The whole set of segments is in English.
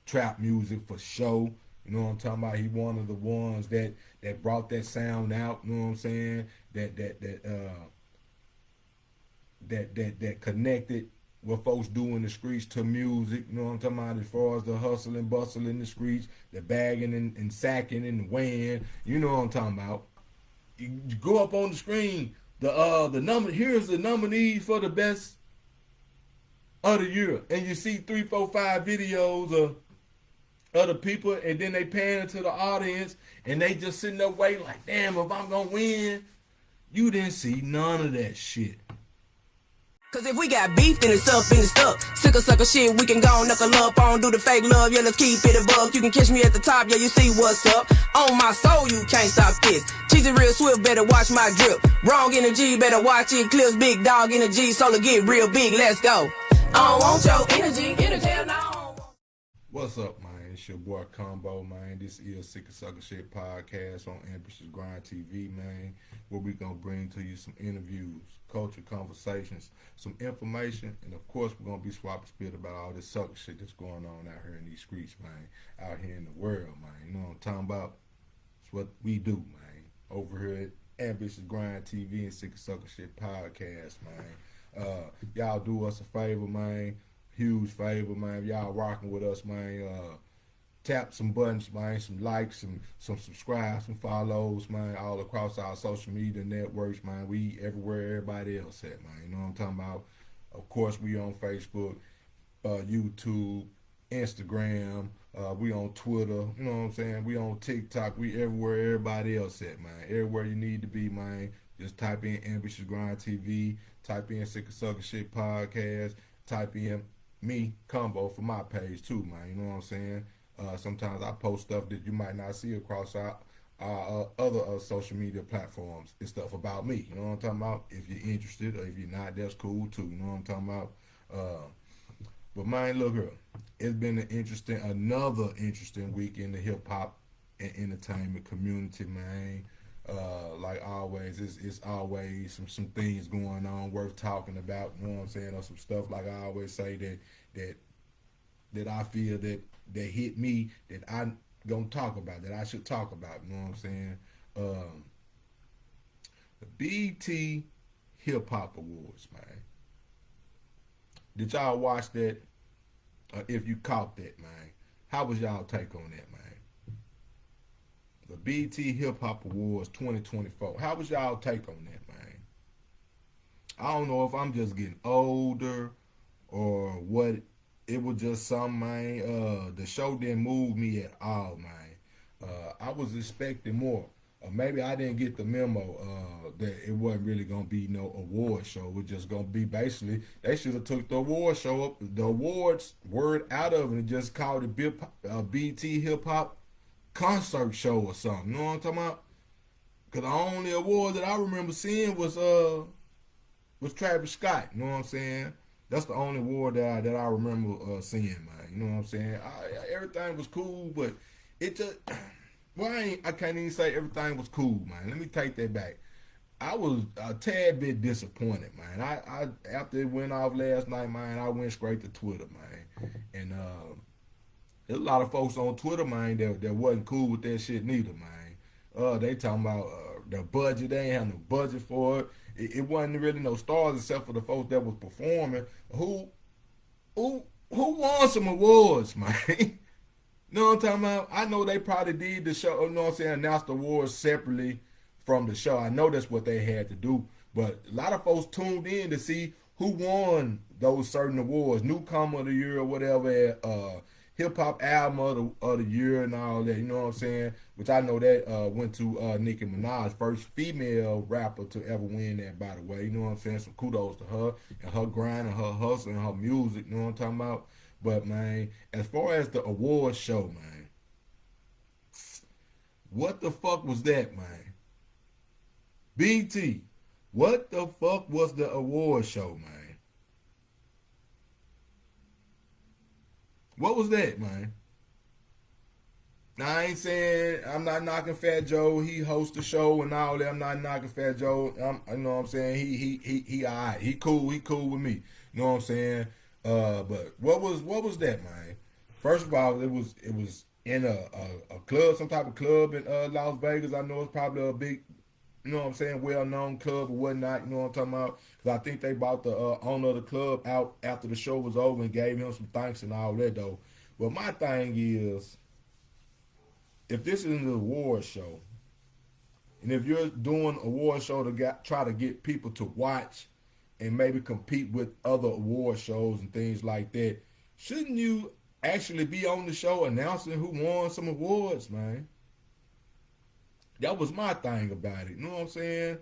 trap music for show. You know what I'm talking about? He one of the ones that brought that sound out. You know what I'm saying? That connected what folks do in the streets to music. You know what I'm talking about? As far as the hustle and bustle in the streets, the bagging and sacking and the weighing. You know what I'm talking about? You go up on the screen. The number here's the nominees for the best of the year, and you see 3, 4, 5 videos of other people, and then they pan into the audience, and they just sitting there waiting like, damn, if I'm gonna win, you didn't see none of that shit. Cause if we got beef, then it's up and it's stuck. Sicker sucker shit, we can go knuckle up on, do the fake love, yeah, let's keep it a buck. You can catch me at the top, yeah, you see what's up. On my soul, you can't stop this. Cheesy real swift, better watch my drip. Wrong energy, better watch it. Clips, big dog energy, solar get real big, let's go. I don't want your energy, no. What's up, man? It's your boy Combo, man. This is Sicker Sucker Shit Podcast on Ambitious Grind TV, man, where we gonna bring to you some interviews, culture, conversations, some information, and of course we're gonna be swapping spit about all this sucker shit that's going on out here in these streets, man, out here in the world, man. You know what I'm talking about? It's what we do, man, over here at Ambitious Grind TV and Sicker Sucker Shit Podcast, man. Y'all do us a favor, man. Huge favor, man. If y'all rocking with us, man, tap some buttons, man, some likes, some subscribes, some follows, man, all across our social media networks, man. We everywhere everybody else at, man. You know what I'm talking about? Of course, we on Facebook, YouTube, Instagram, we on Twitter, you know what I'm saying? We on TikTok, we everywhere everybody else at, man. Everywhere you need to be, man. Just type in Ambitious Grind TV, type in Sicker Sucker Shit Podcast, type in me, Combo, for my page too, man. You know what I'm saying? Sometimes I post stuff that you might not see across our other social media platforms. It's stuff about me. You know what I'm talking about? If you're interested, or if you're not, that's cool too. You know what I'm talking about? But man, look here. It's been another interesting week in the hip hop and entertainment community, man. Like always, it's always some things going on worth talking about. You know what I'm saying? Or some stuff like I always say that I feel that hit me that I gonna talk about, that I should talk about. You know what I'm saying? The B.E.T. Hip Hop Awards, man. Did y'all watch that? If you caught that, man, how was y'all take on that, man? The B.E.T. Hip Hop Awards 2024. How was y'all take on that, man? I don't know if I'm just getting older or what. It was just something, man. The show didn't move me at all, man. I was expecting more. Maybe I didn't get the memo that it wasn't really gonna be no award show. It was just gonna be basically they should have took the award show up, the awards word out of it, and just called it BT Hip Hop Concert Show or something. You know what I'm talking about? Cause the only award that I remember seeing was Travis Scott. You know what I'm saying? That's the only award that I remember seeing, man. You know what I'm saying? Everything was cool, but it just I can't even say everything was cool, man. Let me take that back. I was a tad bit disappointed, man. I after it went off last night, man, I went straight to Twitter, man, and there's a lot of folks on Twitter, man, that wasn't cool with that shit neither, man. They talking about the budget. They ain't have no budget for it. It wasn't really no stars except for the folks that was performing. Who won some awards, man? You know what I'm talking about? I know they probably did the show, you know what I'm saying, announced the awards separately from the show. I know that's what they had to do. But a lot of folks tuned in to see who won those certain awards. Newcomer of the year or whatever, hip hop album of the year and all that, you know what I'm saying? Which I know that went to Nicki Minaj, first female rapper to ever win that, by the way. You know what I'm saying? So kudos to her and her grind and her hustle and her music, you know what I'm talking about? But, man, as far as the award show, man, what the fuck was that, man? BT, what the fuck was the award show, man? What was that, man? Now, I ain't saying, I'm not knocking Fat Joe. He hosts the show and all that. I'm not knocking Fat Joe. You know what I'm saying? He all right. He cool with me. You know what I'm saying? But what was that, man? First of all, it was in a club, some type of club in Las Vegas. I know it's probably a big, you know what I'm saying, well known club or whatnot. You know what I'm talking about? Because I think they bought the owner of the club out after the show was over and gave him some thanks and all that though. But my thing is, if this is an award show, and if you're doing an award show to try to get people to watch and maybe compete with other award shows and things like that, shouldn't you actually be on the show announcing who won some awards, man? That was my thing about it. You know what I'm saying?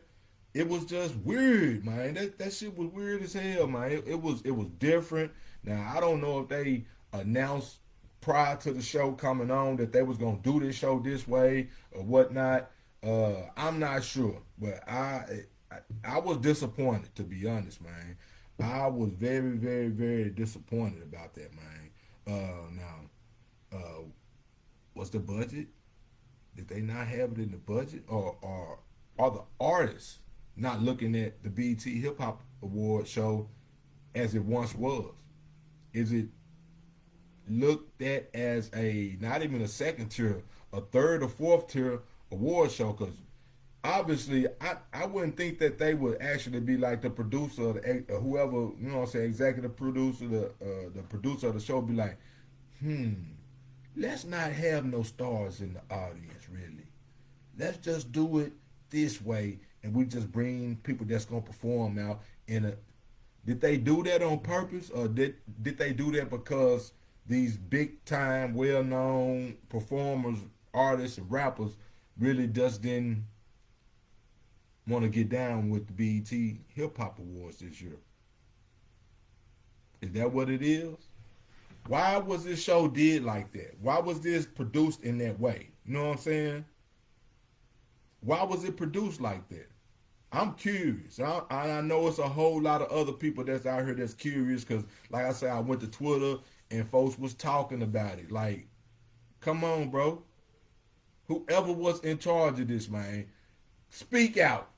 It was just weird, man. That shit was weird as hell, man. It was different. Now I don't know if they announced prior to the show coming on that they was gonna do this show this way or whatnot. I'm not sure, but I was disappointed, to be honest, man. I was very, very, very disappointed about that, man. Now, what's the budget? Did they not have it in the budget, or are the artists not looking at the B.E.T. Hip Hop Award show as it once was? Is it looked at as a not even a second tier, a third or fourth tier award show? Because obviously, I wouldn't think that they would actually be like the producer, whoever, you know what I'm saying, executive producer, the producer of the show, be like, let's not have no stars in the audience, really. Let's just do it this way, and we just bring people that's gonna perform now. Did they do that on purpose, or did they do that because these big time, well known performers, artists, and rappers really just didn't want to get down with the B.E.T. Hip Hop Awards this year? Is that what it is? Why was this show did like that? Why was this produced in that way? You know what I'm saying? Why was it produced like that? I'm curious. I know it's a whole lot of other people that's out here that's curious because, like I said, I went to Twitter and folks was talking about it. Like, come on, bro. Whoever was in charge of this, man, speak out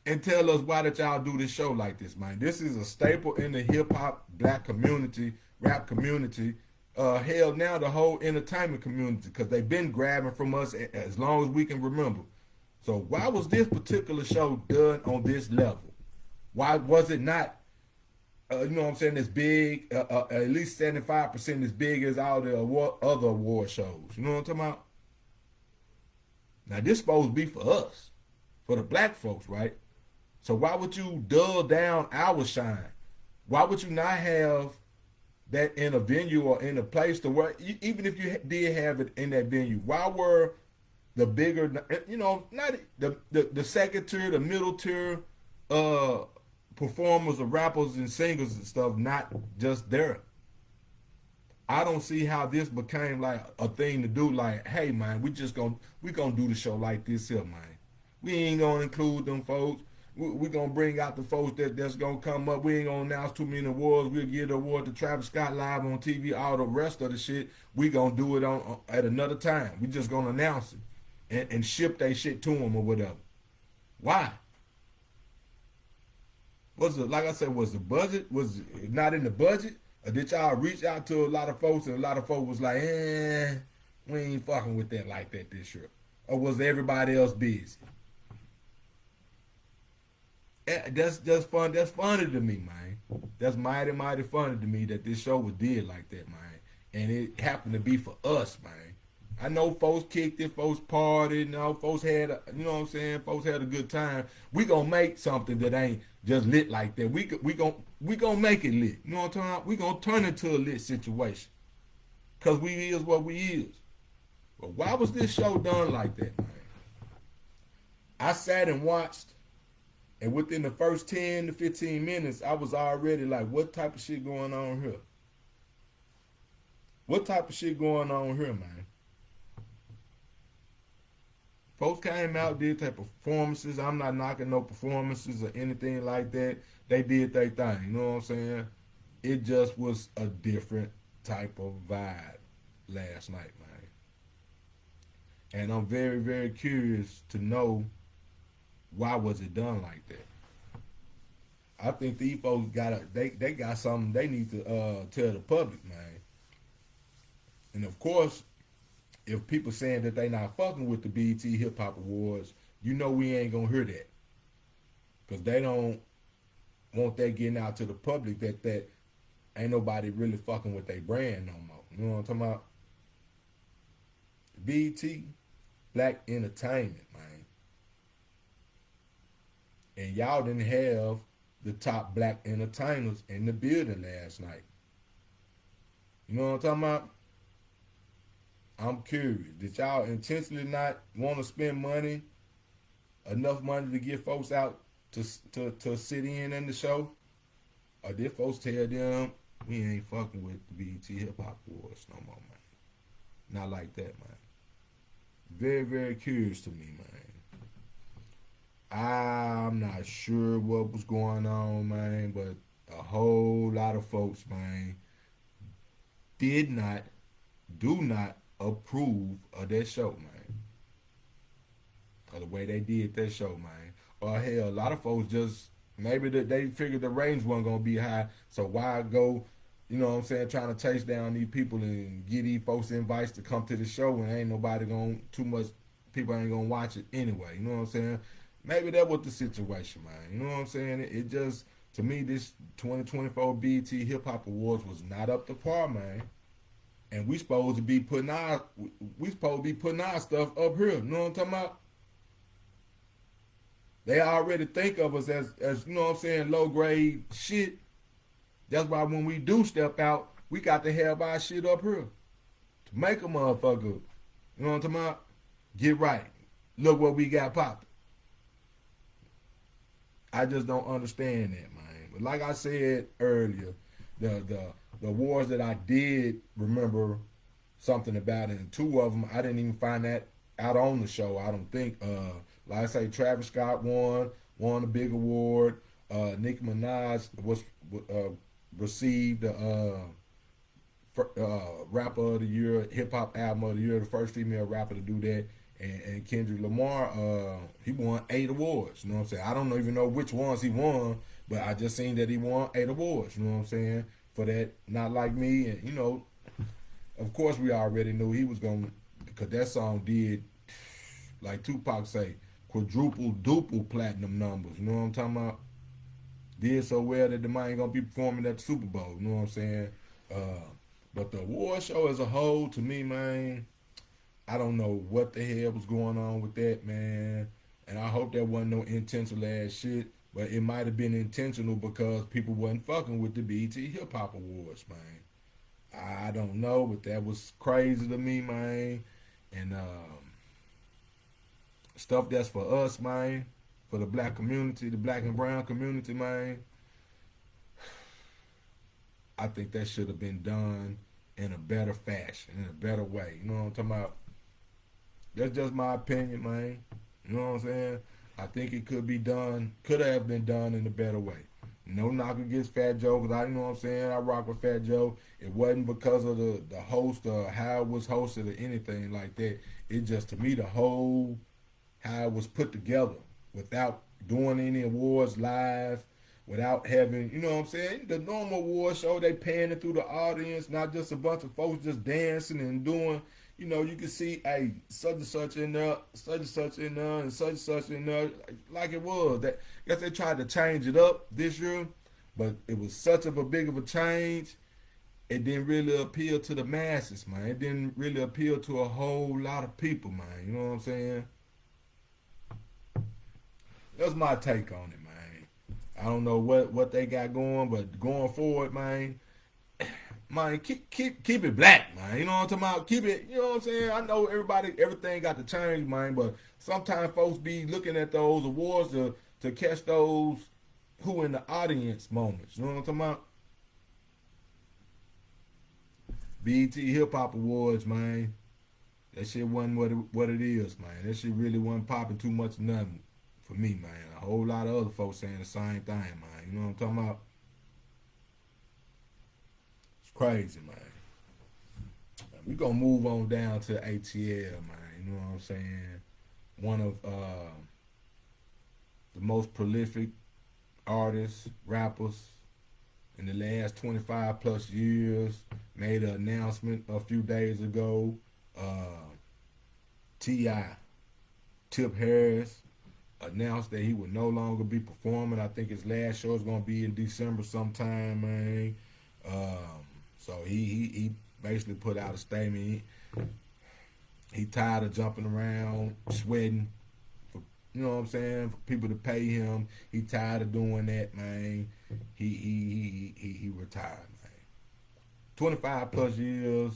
and tell us why did y'all do this show like this, man. This is a staple in the hip hop black community, rap community, hell now the whole entertainment community, because they've been grabbing from us as long as we can remember. So why was this particular show done on this level? Why was it not, you know what I'm saying, as big, at least 75% as big as all the other award shows? You know what I'm talking about? Now this supposed to be for us, for the black folks, right? So why would you dull down our shine? Why would you not have that in a venue or in a place to where, even if you did have it in that venue, why were the bigger, you know, not the second tier, the middle tier performers or rappers and singers and stuff not just there? I don't see how this became like a thing to do. Like, hey man, we gonna do the show like this here, man. We ain't gonna include them folks. We gonna bring out the folks that's gonna come up. We ain't gonna announce too many awards. We'll give the award to Travis Scott live on TV. All the rest of the shit, we gonna do it on at another time. We just gonna announce it and ship that shit to them or whatever. Why? Was it, like I said, was the budget, was it not in the budget? Or did y'all reach out to a lot of folks and a lot of folks was like, we ain't fucking with that like that this year? Or was everybody else busy? That's just fun. That's funny to me, man. That's mighty, mighty funny to me that this show was did like that, man. And it happened to be for us, man. I know folks kicked it, folks partied, you know, folks had, you know what I'm saying, folks had a good time. We gonna make something that ain't just lit like that. We gonna make it lit. You know what I'm talking about? We gonna turn it to a lit situation. Cause we is what we is. But why was this show done like that, man? I sat and watched. And within the first 10 to 15 minutes, I was already like, what type of shit going on here? What type of shit going on here, man? Folks came out, did their performances. I'm not knocking no performances or anything like that. They did their thing, you know what I'm saying? It just was a different type of vibe last night, man. And I'm very, very curious to know why was it done like that? I think these folks they got something they need to tell the public, man. And of course, if people saying that they not fucking with the B.E.T. Hip Hop Awards, you know we ain't gonna hear that because they don't want that getting out to the public that ain't nobody really fucking with their brand no more. You know what I'm talking about? B.E.T. Black Entertainment, man, and y'all didn't have the top black entertainers in the building last night. You know what I'm talking about? I'm curious. Did y'all intentionally not want to spend money, enough money to get folks out to sit in the show? Or did folks tell them we ain't fucking with the B.E.T. Hip Hop Awards no more, man? Not like that, man. Very, very curious to me, man. I'm not sure what was going on, man, but a whole lot of folks, man, did not, do not approve of that show, man. Or the way they did that show, man. Or hell, a lot of folks just maybe they figured the ratings wasn't gonna be high, so why go, you know what I'm saying, trying to chase down these people and get these folks invites to come to the show when ain't nobody gonna too much people ain't gonna watch it anyway. You know what I'm saying? Maybe that was the situation, man. You know what I'm saying? It just to me this 2024 B.E.T. Hip Hop Awards was not up to par, man. And we supposed to be putting our stuff up here. You know what I'm talking about? They already think of us as you know what I'm saying, low grade shit. That's why when we do step out, we got to have our shit up here to make a motherfucker. You know what I'm talking about? Get right. Look what we got popping. I just don't understand that, man. But like I said earlier, the awards that I did remember something about it, and two of them I didn't even find that out on the show. I don't think. Like I say, Travis Scott won a big award. Nicki Minaj received rapper of the year, hip hop album of the year, the first female rapper to do that. And Kendrick Lamar, he won 8 awards. You know what I'm saying? I don't even know which ones he won, but I just seen that he won 8 awards. You know what I'm saying? For that, Not Like Me, and you know, of course we already knew he was gonna, because that song did, like Tupac say, quadruple platinum numbers. You know what I'm talking about? Did so well that the man ain't gonna be performing at the Super Bowl. You know what I'm saying? But the award show as a whole, to me, man, I don't know what the hell was going on with that, man. And I hope that wasn't no intentional ass shit. But it might have been intentional because people wasn't fucking with the B.E.T. Hip Hop Awards, man. I don't know, but that was crazy to me, man. And stuff that's for us, man, for the black community, the black and brown community, man, I think that should have been done in a better fashion, in a better way. You know what I'm talking about? That's just my opinion, man. You know what I'm saying? I think it could have been done in a better way. No knock against Fat Joe, because you know what I'm saying, I rock with Fat Joe. It wasn't because of the host or how it was hosted or anything like that. It just, to me, the whole, how it was put together without doing any awards live, without having, you know what I'm saying, the normal award show, they panning through the audience, not just a bunch of folks just dancing and doing, you know, you can see, hey, such and such in there, such and such in there, and such in there, like it was. That, I guess they tried to change it up this year, but it was such of a big of a change, it didn't really appeal to the masses, man. It didn't really appeal to a whole lot of people, man. You know what I'm saying? That's my take on it, man. I don't know what they got going, but going forward, man, keep it black, man. You know what I'm talking about? Keep it, you know what I'm saying? I know everything got to change, man, but sometimes folks be looking at those awards to catch those who in the audience moments. You know what I'm talking about? B.E.T. Hip Hop Awards, man. That shit wasn't what it is, man. That shit really wasn't popping too much of nothing for me, man. A whole lot of other folks saying the same thing, man. You know what I'm talking about? It's crazy, man. We gonna move on down to ATL, man. You know what I'm saying? One of the most prolific artists, rappers in the last 25 plus years made an announcement a few days ago. T.I. Tip Harris announced that he would no longer be performing. I think his last show is going to be in December sometime, man. So he basically put out a statement. He tired of jumping around, sweating, for, you know what I'm saying, for people to pay him. He tired of doing that, man. He retired, man. 25 plus years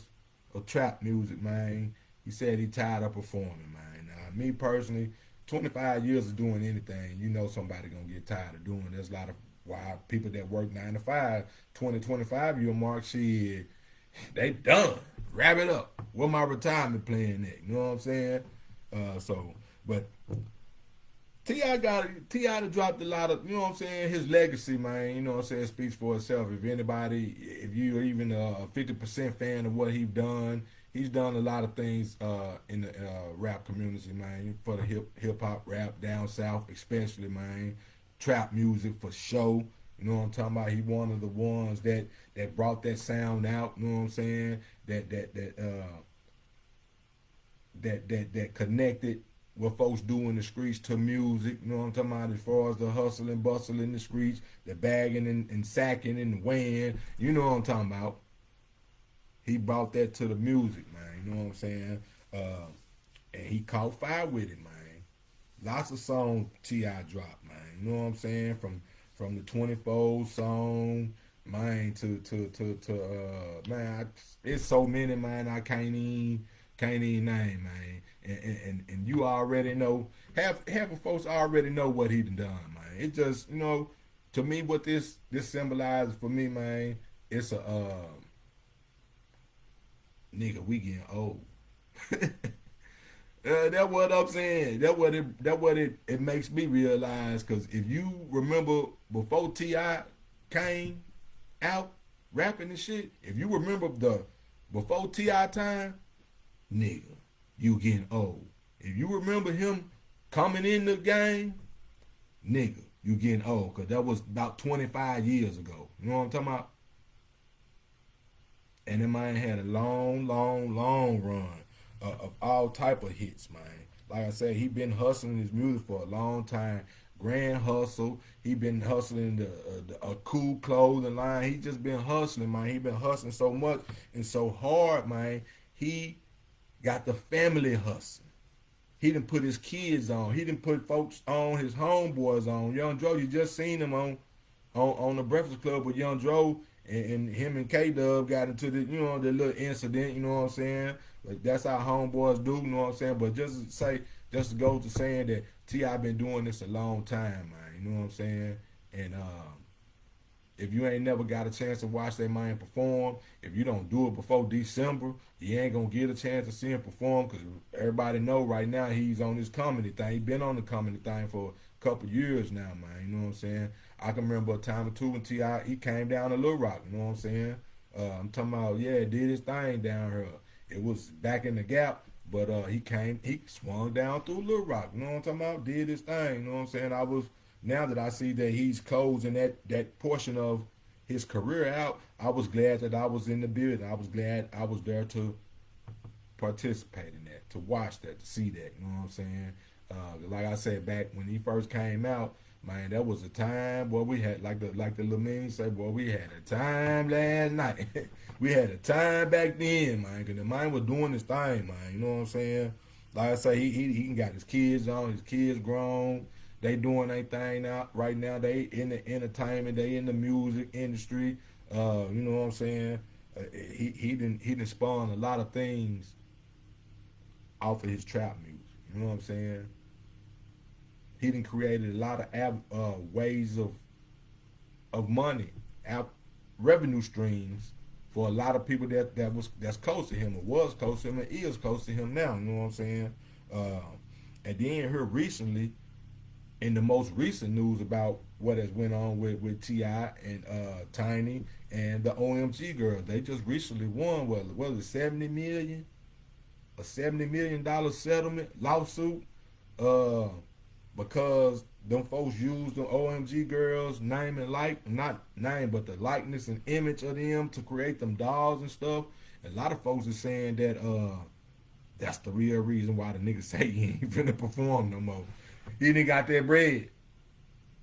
of trap music, man. He said he tired of performing, man. Now, me personally, 25 years of doing anything, you know somebody gonna get tired of doing. There's a lot of why people that work 9 to 5, 20, 25 year mark, shit, they done. Wrap it up. Where my retirement plan at? You know what I'm saying? But T.I. dropped a lot of, you know what I'm saying, his legacy, man, you know what I'm saying, speaks for itself. If you're even a 50% fan of what he's done a lot of things in the rap community, man, for the hip hop rap down south, especially, man. Trap music for show. You know what I'm talking about? He one of the ones that brought that sound out. You know what I'm saying? That connected what folks do in the streets to music. You know what I'm talking about? As far as the hustle and bustle in the streets, the bagging and sacking and weighing. You know what I'm talking about? He brought that to the music, man. You know what I'm saying? And he caught fire with it, man. Lots of songs T.I. dropped, man. You know what I'm saying? From the 24 song, man, to man, it's so many, man. I can't even name, man. And you already know, half of folks already know what he done, man. It just, to me, what this symbolizes for me, man, it's a nigga, we getting old. That's what I'm saying. That's what it makes me realize. Cause if you remember before T.I. came out rapping and shit, if you remember the before T.I. time, nigga, you getting old. If you remember him coming in the game, nigga, you getting old. Cause that was about 25 years ago. You know what I'm talking about? And that man had a long run of all type of hits, man. Like I said, he been hustling his music for a long time. Grand Hustle. He been hustling a cool clothing line. He just been hustling, man. He been hustling so much and so hard, man. He got the family hustling. He didn't put his kids on. He didn't put folks on, his homeboys on. Young Dro, you just seen him on the Breakfast Club with Young Dro, and him and K-Dub got into the little incident, you know what I'm saying? Like, that's how homeboys do, you know what I'm saying? But just to go to saying that T.I. been doing this a long time, man, you know what I'm saying? And if you ain't never got a chance to watch that man perform, if you don't do it before December, you ain't gonna get a chance to see him perform, because everybody know right now he's on this comedy thing. He been on the comedy thing for a couple years now, man, you know what I'm saying? I can remember a time or two when T.I. he came down to Little Rock, you know what I'm saying? I'm talking about, did his thing down here. It was back in the Gap, but he swung down through Little Rock, you know what I'm talking about? Did his thing, you know what I'm saying? Now that I see that he's closing that portion of his career out, I was glad that I was in the building. I was glad I was there to participate in that, to watch that, to see that, you know what I'm saying? Like I said, back when he first came out, man, that was a time, boy, we had, like the little man said, boy, we had a time last night. We had a time back then, man, because the man was doing his thing, man, you know what I'm saying? Like I say, he got his kids on, his kids grown, they doing their thing now. Right now, they in the entertainment, they in the music industry, you know what I'm saying? He didn't spawn a lot of things off of his trap music, you know what I'm saying? He done created a lot of ways of money, revenue streams for a lot of people that's close to him, or was close to him, and is close to him now. You know what I'm saying? And then here recently, in the most recent news about what has went on with T.I. and Tiny and the OMG girls, they just recently won what was it, $70 million, a $70 million settlement lawsuit. because them folks use the OMG girls name and like, not name, but the likeness and image of them to create them dolls and stuff. A lot of folks are saying that that's the real reason why the nigga say he ain't finna perform no more. He didn't got that bread.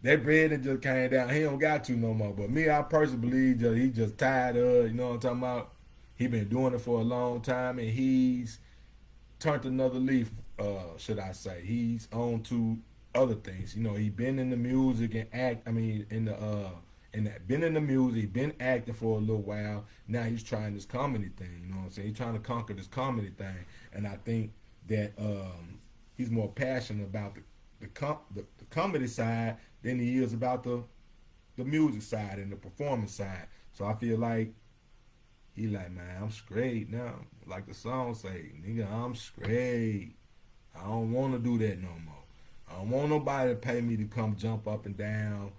That bread that just came down. He don't got to no more. But me, I personally believe he just tired of, you know what I'm talking about? He been doing it for a long time, and he's turned another leaf, should I say. He's on to other things. You know, he been in the music and act, I mean, been in the music, been acting for a little while. Now he's trying this comedy thing, you know what I'm saying? He's trying to conquer this comedy thing. And I think that he's more passionate about the comedy side than he is about the music side and the performance side. So I feel like he like, man, I'm straight now. Like the song say, nigga, I'm straight. I don't want to do that no more. I don't want nobody to pay me to come jump up and down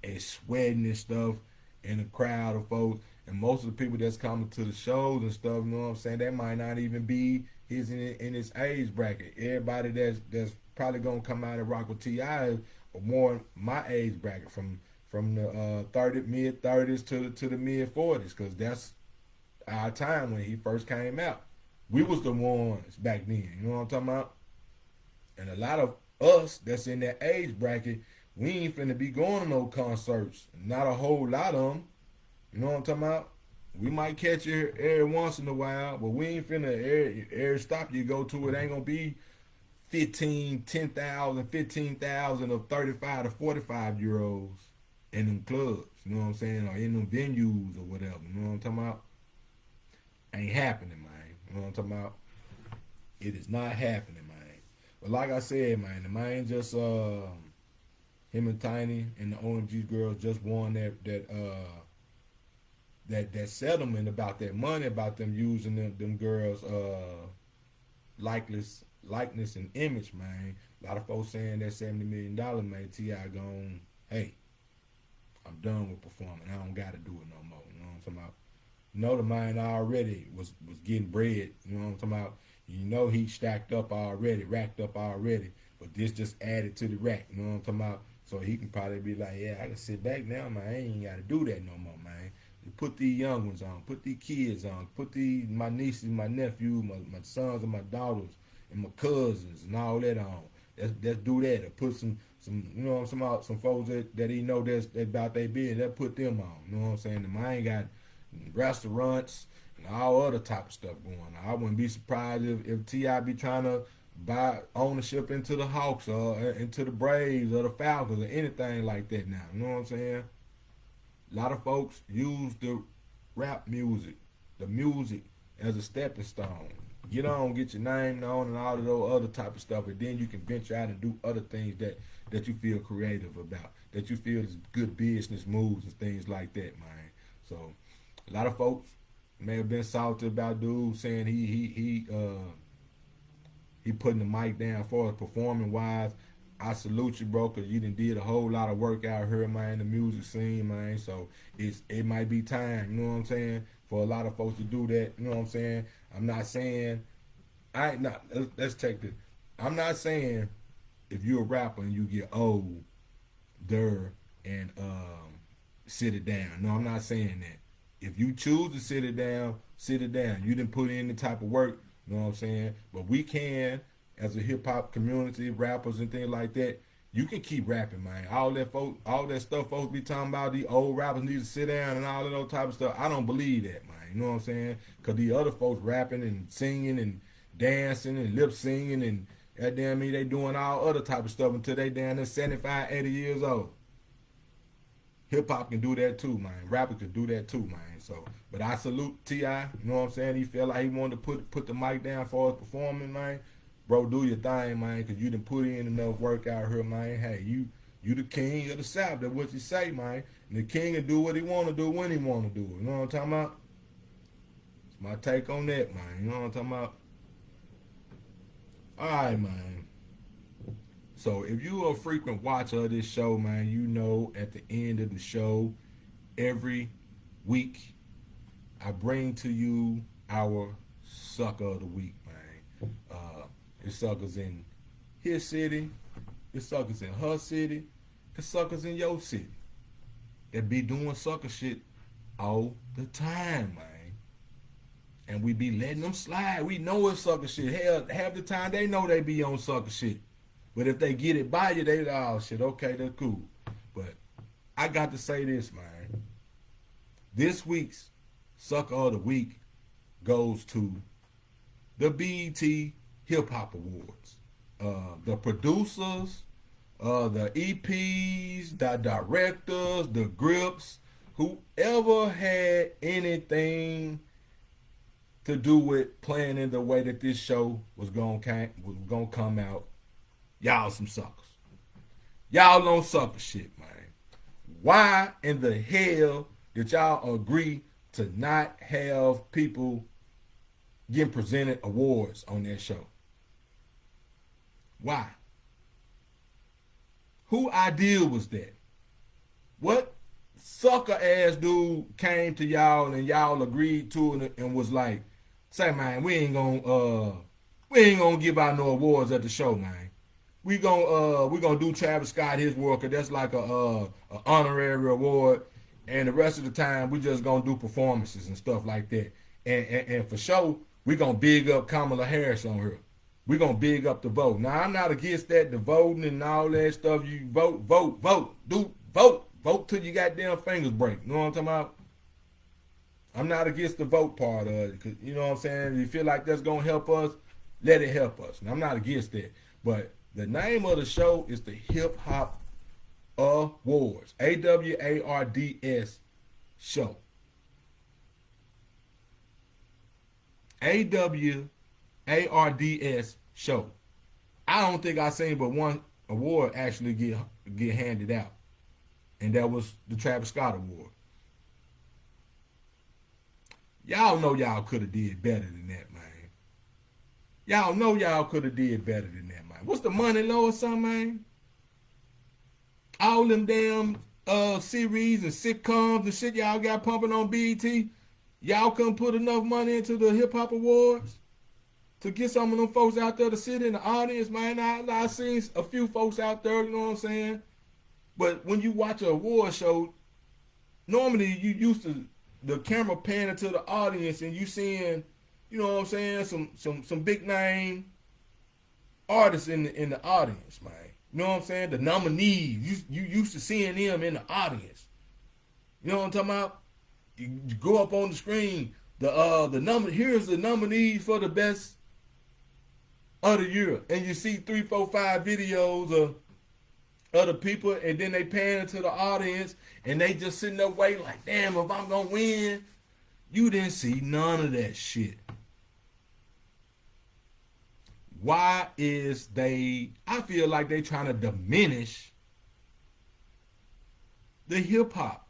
and sweating and stuff in a crowd of folks. And most of the people that's coming to the shows and stuff, you know what I'm saying, that might not even be in his age bracket. Everybody that's probably gonna come out and rock with T.I. or more my age bracket, from the mid 30s to the mid 40s, because that's our time when he first came out. We was the ones back then, you know what I'm talking about? And a lot of us that's in that age bracket, we ain't finna be going to no concerts. Not a whole lot of them. You know what I'm talking about? We might catch it every once in a while, but we ain't finna, every stop you go to, it ain't gonna be 15,000 of 35 to 45-year-olds in them clubs. You know what I'm saying? Or in them venues or whatever. You know what I'm talking about? Ain't happening, man. You know what I'm talking about? It is not happening, man. But like I said, man, the man just him and Tiny and the OMG girls just won that settlement about that money, about them using them girls likeness and image, man. A lot of folks saying that $70 million made T.I. gone, hey, I'm done with performing. I don't gotta do it no more. You know what I'm talking about? You know, the man already was getting bread. You know what I'm talking about? You know, he stacked up already, racked up already. But this just added to the rack. You know what I'm talking about? So he can probably be like, yeah, I can sit back now, man. I ain't got to do that no more, man. Put these young ones on. Put these kids on. Put my nieces, my nephews, my sons and my daughters and my cousins and all that on. Let's do that. Or put some you know what I'm talking about, some folks that he know that's about their business. Let's put them on. You know what I'm saying? The man got restaurants and all other type of stuff going on. I wouldn't be surprised if T.I. be trying to buy ownership into the Hawks or into the Braves or the Falcons or anything like that now. You know what I'm saying? A lot of folks use the rap music, the music, as a stepping stone. Get on, get your name known and all of those other type of stuff, and then you can venture out and do other things that you feel creative about, that you feel is good business moves and things like that, man. So a lot of folks may have been salty about dude saying he putting the mic down for us performing wise. I salute you, bro, because you done did a whole lot of work out here, man, in the music scene, man. So it might be time, you know what I'm saying, for a lot of folks to do that. You know what I'm saying? I'm not saying, let's take this. I'm not saying if you're a rapper and you get older and sit it down. No, I'm not saying that. If you choose to sit it down, sit it down. You didn't put in the type of work, you know what I'm saying? But we can, as a hip hop community, rappers and things like that, you can keep rapping, man. All that stuff folks be talking about, these old rappers need to sit down and all of those type of stuff. I don't believe that, man. You know what I'm saying? Because these other folks rapping and singing and dancing and lip singing and goddamn me, they doing all other type of stuff until they down there 75, 80 years old. Hip hop can do that too, man. Rappers can do that too, man. So, but I salute T.I. You know what I'm saying? He felt like he wanted to put the mic down for his performance, man. Bro, do your thing, man, because you done put in enough work out here, man. Hey, you the king of the South. That's what you say, man. And the king will do what he want to do when he want to do it. You know what I'm talking about? It's my take on that, man. You know what I'm talking about? All right, man. So if you are a frequent watcher of this show, man, you know at the end of the show, every week, I bring to you our sucker of the week, man. It's suckers in his city It's suckers in her city. It's suckers in your city that be doing sucker shit all the time, man. And we be letting them slide. We know it's sucker shit. Hell, half the time they know they be on sucker shit. But if they get it by you, they oh shit, okay, that's cool. But I got to say this, man. This week's Sucker of the Week goes to the B.E.T. Hip Hop Awards. The producers, the EPs, the directors, the grips, whoever had anything to do with planning the way that this show was gonna come out, y'all some suckers. Y'all on sucker shit, man. Why in the hell did y'all agree to not have people getting presented awards on that show? Why? Who idea was that? What sucker ass dude came to y'all and y'all agreed to it and was like, say, man, we ain't gonna give out no awards at the show, man. We gonna do Travis Scott his work, cause that's like a honorary award, and the rest of the time we just gonna do performances and stuff like that. And for sure, we gonna big up Kamala Harris on her. We gonna big up the vote. Now I'm not against that, the voting and all that stuff. You vote, vote till your goddamn fingers break. You know what I'm talking about? I'm not against the vote part of it, cause you know what I'm saying. If you feel like that's gonna help us, let it help us. And I'm not against that, but the name of the show is the Hip Hop Awards. AWARDS show. AWARDS show. I don't think I seen but one award actually get handed out, and that was the Travis Scott Award. Y'all know y'all could have did better than that, man. Y'all know y'all could have did better than that, man. What's the money low or something, man? All them damn series and sitcoms and shit y'all got pumping on BET. Y'all couldn't put enough money into the Hip Hop Awards to get some of them folks out there to sit in the audience, man. I seen a few folks out there, you know what I'm saying? But when you watch an award show, normally you used to the camera panning to the audience and you seeing, you know what I'm saying, some big name artists in the audience, man. You know what I'm saying? The nominees, you used to seeing them in the audience. You know what I'm talking about? You go up on the screen, here's the nominees for the best of the year, and you see 3, 4, 5 videos of other people, and then they pan into the audience, and they just sitting there waiting like, damn, if I'm gonna win. You didn't see none of that shit. Why is I feel like they trying to diminish the hip hop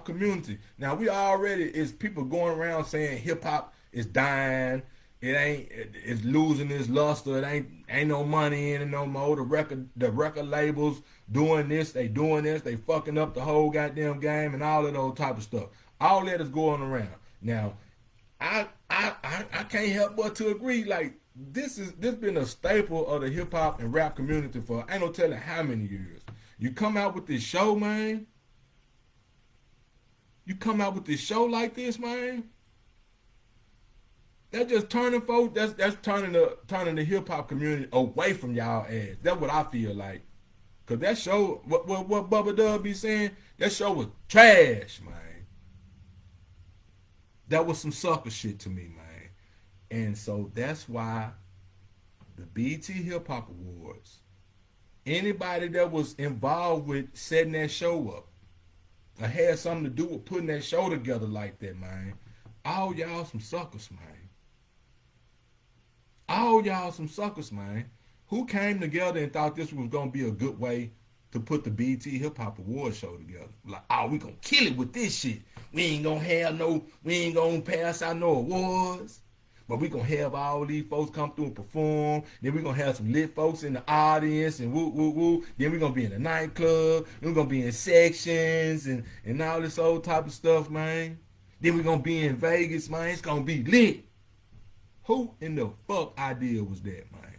community. Now we already is people going around saying hip hop is dying. It's losing its luster. It ain't no money in it no more. The record labels doing this, they fucking up the whole goddamn game and all of those type of stuff. All that is going around. Now, I can't help but to agree, like, this been a staple of the hip hop and rap community for ain't no telling how many years. You come out with this show, man. You come out with this show like this, man. That's just turning folks. That's turning the hip hop community away from y'all ass. That's what I feel like. Cause that show, what Bubba Dub be saying, that show was trash, man. That was some sucker shit to me, man. And so that's why the B.E.T. Hip Hop Awards, anybody that was involved with setting that show up, or had something to do with putting that show together like that, man, all y'all some suckers, man. All y'all some suckers, man. Who came together and thought this was going to be a good way to put the B.E.T. Hip Hop Awards show together? Like, oh, we going to kill it with this shit. We ain't going to pass out no awards. But we going to have all these folks come through and perform. Then we going to have some lit folks in the audience and woo, woo, woo. Then we going to be in the nightclub. Then we going to be in sections and all this old type of stuff, man. Then we going to be in Vegas, man. It's going to be lit. Who in the fuck idea was that, man?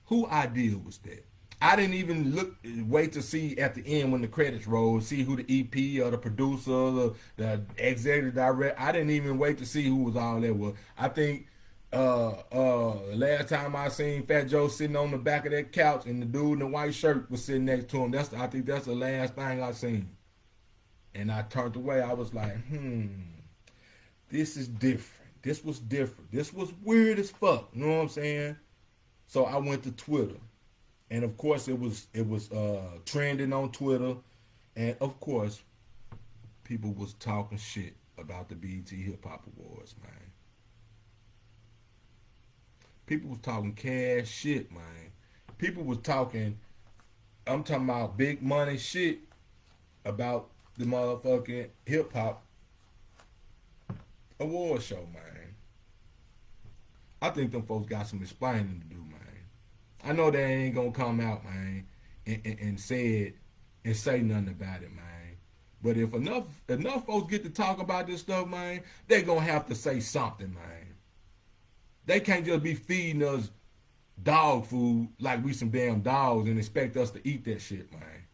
Who idea was that? I didn't even wait to see at the end when the credits roll, see who the EP or the producer, or the executive director. I didn't even wait to see who was all that was. I think last time I seen Fat Joe sitting on the back of that couch and the dude in the white shirt was sitting next to him. I think that's the last thing I seen. And I turned away. I was like, this is different. This was different. This was weird as fuck. You know what I'm saying? So I went to Twitter. And of course it was trending on Twitter. And of course, people was talking shit about the BET Hip Hop Awards, man. People was talking cash shit, man. People was talking, I'm talking about big money shit about the motherfucking hip hop award show, man. I think them folks got some explaining to do, man. I know they ain't gonna come out, man, and say it and say nothing about it, man. But if enough folks get to talk about this stuff, man, they gonna have to say something, man. They can't just be feeding us dog food like we some damn dogs and expect us to eat that shit, man.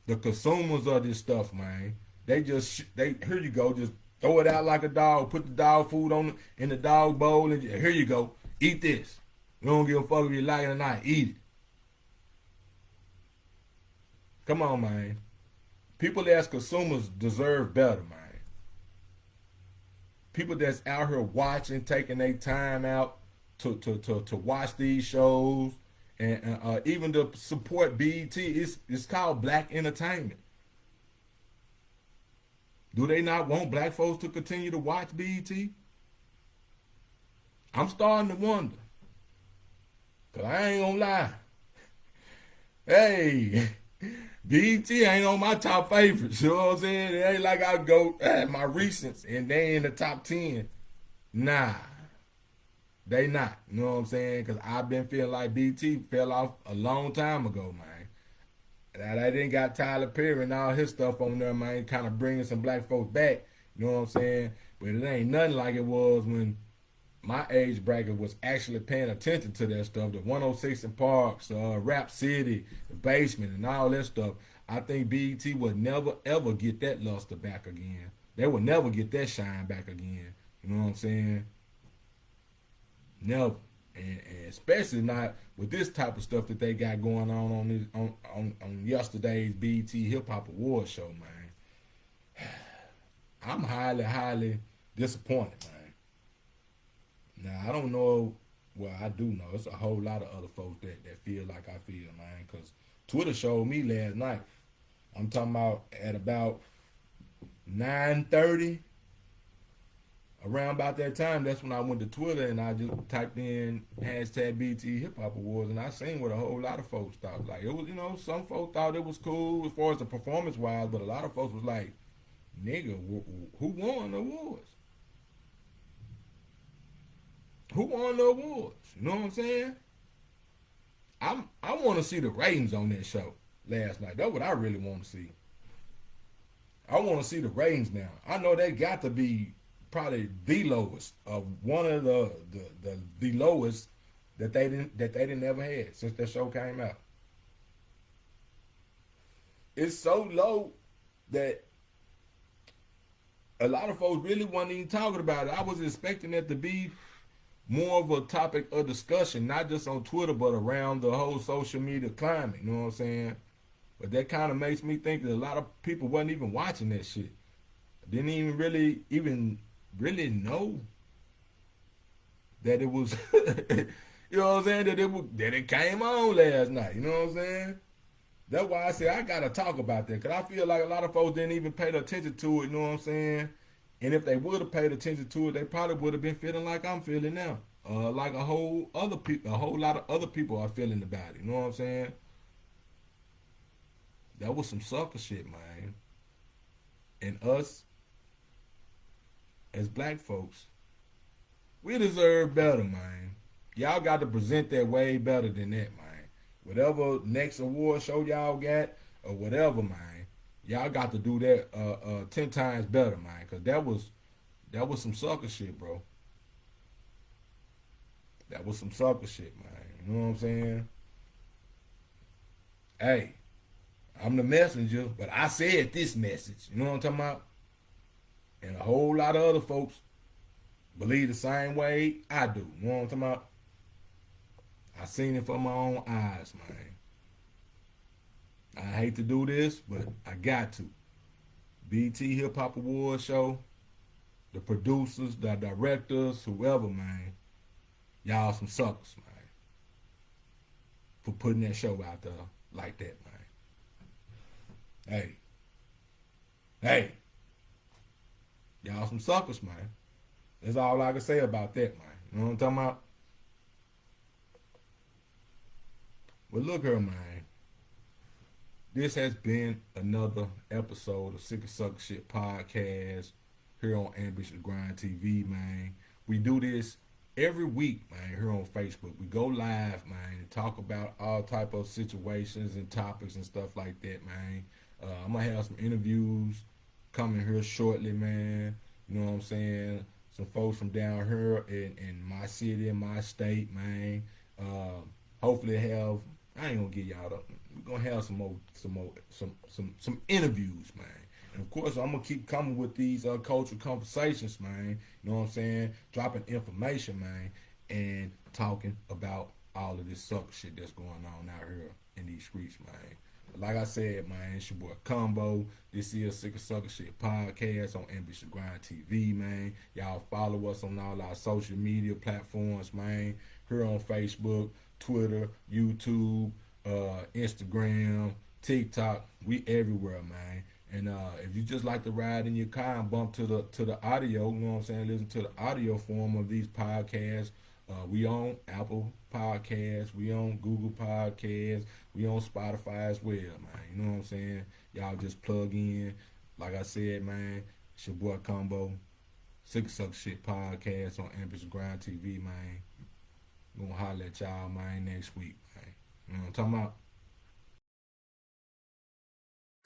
The consumers of this stuff, man, they here you go, just throw it out like a dog, put the dog food in the dog bowl, and here you go, eat this. You don't give a fuck if you like it or not, eat it. Come on, man. People that's consumers deserve better, man. People that's out here watching, taking their time out to watch these shows, and even to support BET. It's called black entertainment. Do they not want black folks to continue to watch BET? I'm starting to wonder. Because I ain't gonna lie. Hey, BET ain't on my top favorites. You know what I'm saying? It ain't like I go my recents and they in the top 10. Nah. They not. You know what I'm saying? Because I've been feeling like BT fell off a long time ago, man. That I didn't got Tyler Perry and all his stuff on there, man, kind of bringing some black folks back. You know what I'm saying? But it ain't nothing like it was when my age bracket was actually paying attention to that stuff. The 106 and Parks, Rap City, the Basement, and all that stuff. I think BET would never, ever get that luster back again. They would never get that shine back again. You know what I'm saying? Never. And especially not with this type of stuff that they got going on yesterday's BET Hip Hop Awards show, man. I'm highly, highly disappointed, man. Now, I don't know, well, I do know. It's a whole lot of other folks that feel like I feel, man, because Twitter showed me last night. I'm talking about at about 9:30, around about that time, that's when I went to Twitter and I just typed in hashtag BT Hip Hop Awards, and I seen what a whole lot of folks thought. Like, it was, some folks thought it was cool as far as the performance wise, but a lot of folks was like, nigga, who won the awards? Who won the awards? You know what I'm saying? I want to see the ratings on that show last night. That's what I really want to see. I want to see the ratings now. I know they got to be probably the lowest, one of the lowest that they didn't ever had since that show came out. It's so low that a lot of folks really wasn't even talking about it. I was expecting it to be more of a topic of discussion, not just on Twitter, but around the whole social media climate. You know what I'm saying? But that kind of makes me think that a lot of people wasn't even watching that shit. Didn't even really know that it was, you know what I'm saying, that it came on last night. You know what I'm saying? That's why I say I gotta talk about that, because I feel like a lot of folks didn't even pay attention to it. You know what I'm saying? And if they would have paid attention to it, they probably would have been feeling like I'm feeling now. Like a whole lot of other people are feeling about it. You know what I'm saying? That was some sucker shit, man. And us, as black folks, we deserve better, man. Y'all got to present that way better than that, man. Whatever next award show y'all got, or whatever, man, y'all got to do that 10 times better, man. Because that was some sucker shit, bro. That was some sucker shit, man. You know what I'm saying? Hey, I'm the messenger, but I said this message. You know what I'm talking about? And a whole lot of other folks believe the same way I do. You know what I'm talking about? I seen it for my own eyes, man. I hate to do this, but I got to. B.E.T. Hip Hop Awards show, the producers, the directors, whoever, man, y'all some suckers, man, for putting that show out there like that, man. Hey, y'all some suckers, man. That's all I can say about that, man. You know what I'm talking about? But look here, man. This has been another episode of Sick and Sucker Shit Podcast here on Ambitious Grind TV, man. We do this every week, man, here on Facebook. We go live, man, and talk about all type of situations and topics and stuff like that, man. I'm going to have some interviews coming here shortly, man. You know what I'm saying? Some folks from down here in my city, in my state, man. Hopefully have, I ain't going to get y'all up. We're gonna have some interviews, man. And of course I'm gonna keep coming with these cultural conversations, man. You know what I'm saying? Dropping information, man, and talking about all of this sucker shit that's going on out here in these streets, man. But like I said, man, it's your boy Combo. This is Sick and Sucker Shit Podcast on Ambitious Grind TV, man. Y'all follow us on all our social media platforms, man. Here on Facebook, Twitter, YouTube, Instagram, TikTok, we everywhere, man. And if you just like to ride in your car and bump to the audio, you know what I'm saying, listen to the audio form of these podcasts, we on Apple Podcasts, we on Google Podcasts, we on Spotify as well, man. You know what I'm saying? Y'all just plug in. Like I said, man, it's your boy Combo, Sick and Sucker Shit Podcast on Ambitious Grind TV, man. Gonna holler at y'all, man, next week, man. You know what I'm talking about?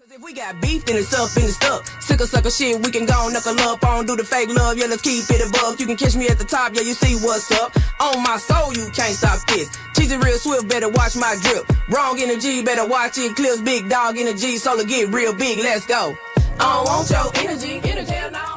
Cause if we got beef, then it's up and it's stuck. Sick of sucker shit, we can go knuckle up on, do the fake love, yeah, let's keep it a buck. You can catch me at the top, yeah, you see what's up. On my soul, you can't stop this. Cheesy real swift, better watch my drip. Wrong energy, better watch it. Clips, big dog energy, solar get real big, let's go. I don't want your energy, no.